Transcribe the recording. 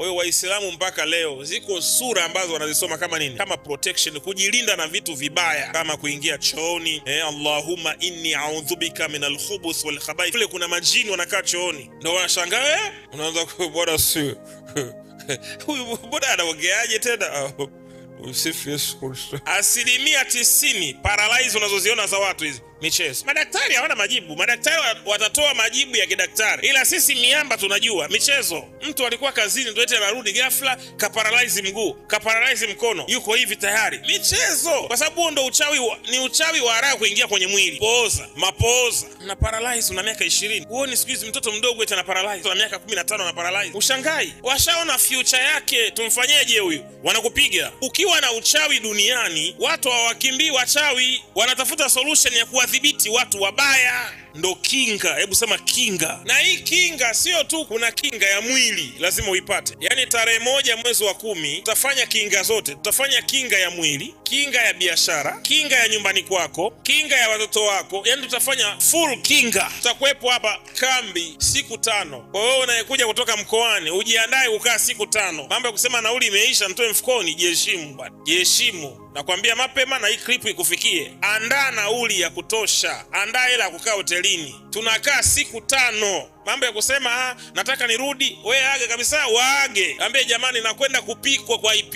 Kwa hiyo Waislamu mpaka leo ziko sura ambazo wanazisoma kama nini? Kama protection, kujilinda na vitu vibaya kama kuingia chooni. Allahumma inni a'udhu bika min al-khubuth wal khaba'ith. Kule kuna majini wanakaa chooni, ndio wanashangaa unaanza bora si huyu bora anaongeaje tena? Usifu Yesu Kristo. 90% paralyze unazoziona za watu hizi michezo. Madaktari hawana majibu. Madaktari watatoa majibu ya kidaktari, ila sisi miamba tunajua michezo. Mtu alikuwa kazini ndio eti anarudi ghafla kaparalyze mguu, kaparalyze mkono, yuko hivi tayari. Michezo, kwa sababu ndio uchawi ni uchawi wa haraka kuingia kwenye mwili. Pooza, mapooza na paralyze. Una miaka 20, huoni siku hizi mtoto mdogo eti ana paralyze, ana miaka 15 na paralyze. Ushangai, washaona future yake. Tumfanyeje huyu? Wanakupiga. Ukiwa na uchawi duniani, watu hawakimbii wachawi, wanatafuta solution ya kuwadhibiti watu wabaya. Ndo kinga. Hebu sema kinga. Na hii kinga sio tu, kuna kinga ya mwili lazima uipate. Yaani tarehe 1 mwezi wa 10 tutafanya kinga zote. Tutafanya kinga ya mwili, kinga ya biashara, kinga ya nyumbani kwako, kinga ya watoto wako. Yaani tutafanya full kinga. Tutakuwepo hapa kambi siku 5. Kwa hiyo unayekuja kutoka mkoani ujiandae kukaa siku 5. Mambo ya kusema nauli imeisha nitoe mfukoni, jiheshimu bwana. Jiheshimu. Nakwambia mapema na hii clip ikufikie. Andaa nauli ya kutosha. Andaa hela ya kukaa hotelini. Tunakaa siku 5. Mambo ya kusema nataka nirudi, wewe age kabisa, waage. Ambie jamani nakwenda kupikwa kwa IP.